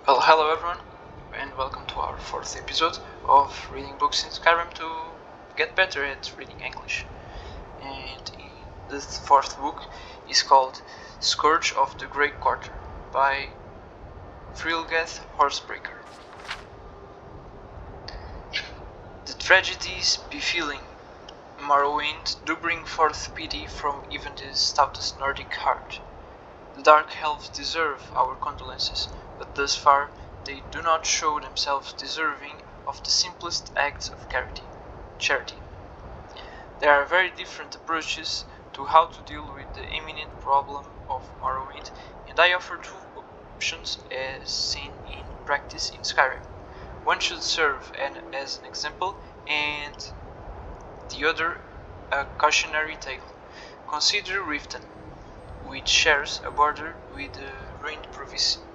Well, hello everyone, and welcome to our fourth episode of reading books in Skyrim to get better at reading English. And the fourth book is called Scourge of the Grey Quarter by Frilgeth Horsebreaker. The tragedies befalling Morrowind do bring forth pity from even the stoutest Nordic heart. The Dark Elves deserve our condolences, but thus far they do not show themselves deserving of the simplest acts of charity. There are very different approaches to how to deal with the imminent problem of Morrowind, and I offer two options as seen in practice in Skyrim. One should serve as an example, and the other a cautionary tale. Consider Riften, which shares a border with the ruined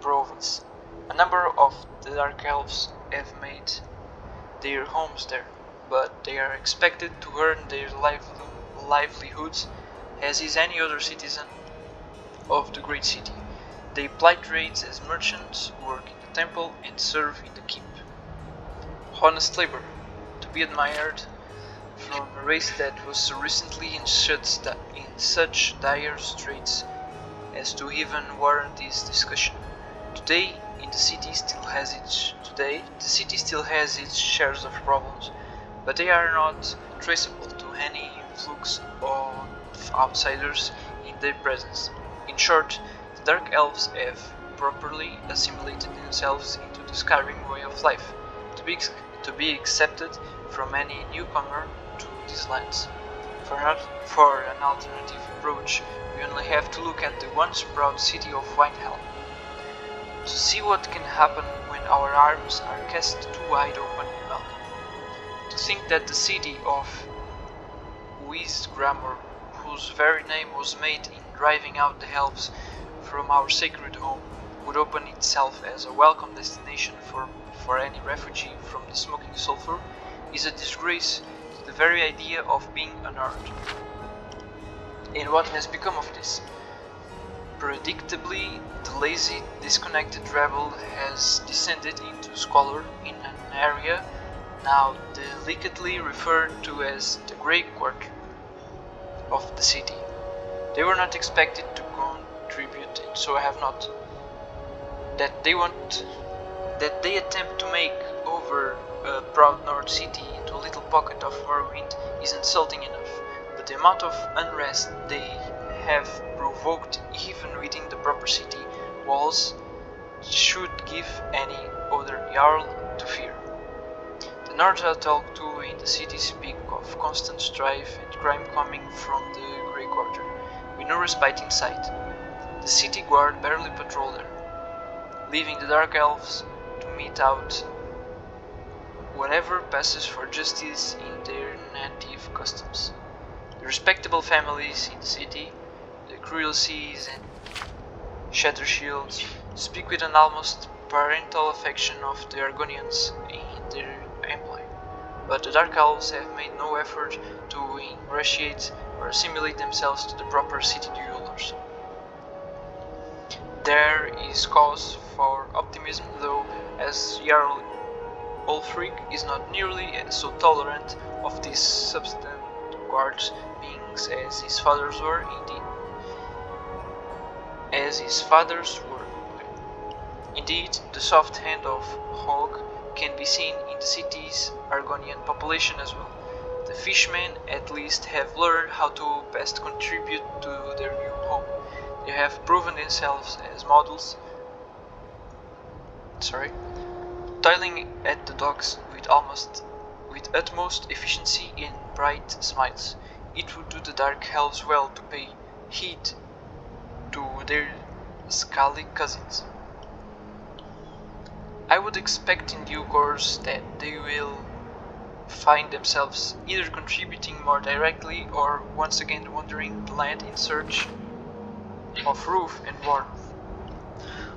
province. A number of the Dark Elves have made their homes there, but they are expected to earn their livelihoods as is any other citizen of the great city. They ply trades as merchants, work in the temple, and serve in the keep. Honest labor, to be admired from a race that was so recently in such dire straits as to even warrant this discussion. Today, the city still has its shares of problems, but they are not traceable to any influx of outsiders in their presence. In short, the Dark Elves have properly assimilated themselves into the Skyrim way of life, to be accepted from any newcomer to these lands. For an alternative approach, we only have to look at the once proud city of Whitehelm to see what can happen when our arms are cast too wide open in welcome. To think that the city of Wisgramor, whose very name was made in driving out the elves from our sacred home, would open itself as a welcome destination for any refugee from the smoking sulphur, is a disgrace to the very idea of being unarmed. And what has become of this? Predictably, the lazy, disconnected rebel has descended into squalor in an area now delicately referred to as the Grey Quarter of the city. They were not expected to contribute, and so have not. That they attempt to make over a proud North city into a little pocket of Morrowind is insulting enough, but the amount of unrest they have provoked even within the proper city walls should give any other Jarl to fear. The Norda talk too in the city speak of constant strife and crime coming from the Grey Quarter, with no respite in sight. The city guard barely patrol there, leaving the Dark Elves to mete out whatever passes for justice in their native customs. The respectable families in the city, the Cruelseas and Shattershields, speak with an almost parental affection of the Argonians in their employ, but the Dark Elves have made no effort to ingratiate or assimilate themselves to the proper city rulers. There is cause for optimism, though, as Jarl Ulfric is not nearly so tolerant of these substandard guards beings as his fathers were, Indeed, the soft hand of Hog can be seen in the city's Argonian population as well. The fishmen at least have learned how to best contribute to their new home. They have proven themselves as models, toiling at the docks with utmost efficiency and bright smiles. It would do the Dark Elves well to pay heed to their scaly cousins. I would expect in due course that they will find themselves either contributing more directly or once again wandering the land in search of roof and warmth.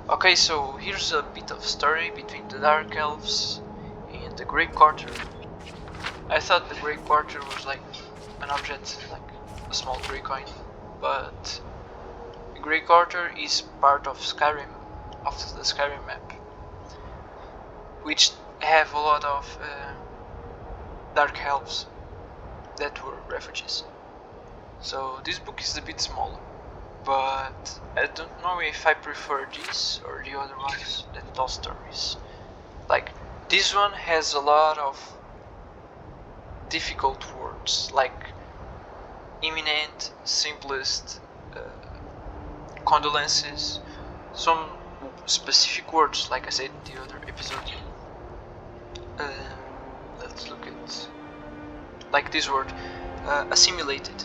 Okay, so here's a bit of story between the Dark Elves and the Grey Quarter. I thought the Grey Quarter was like an object, like a small grey coin, but the Grey Quarter is part of Skyrim, of the Skyrim map. which have a lot of dark elves that were refugees. So this book is a bit small, but I don't know if I prefer this or the other ones that tell stories. Like, this one has a lot of difficult words, like imminent, simplest, condolences, some specific words, like I said in the other episode. Let's look at, like this word, assimilated.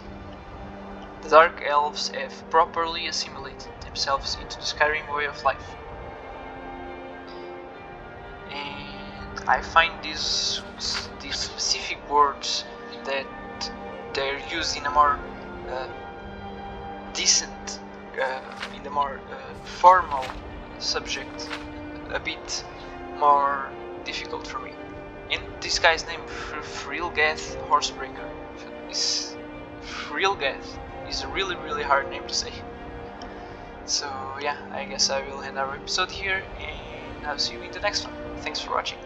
The Dark Elves have properly assimilated themselves into the Skyrim way of life. And I find these specific words that they're used in a more decent, in a more formal subject, a bit more difficult for me. And this guy's name, Frilgath Horsebreaker, is Frilgath is a really hard name to say. So yeah, I guess I will end our episode here, and I'll see you in the next one. Thanks for watching.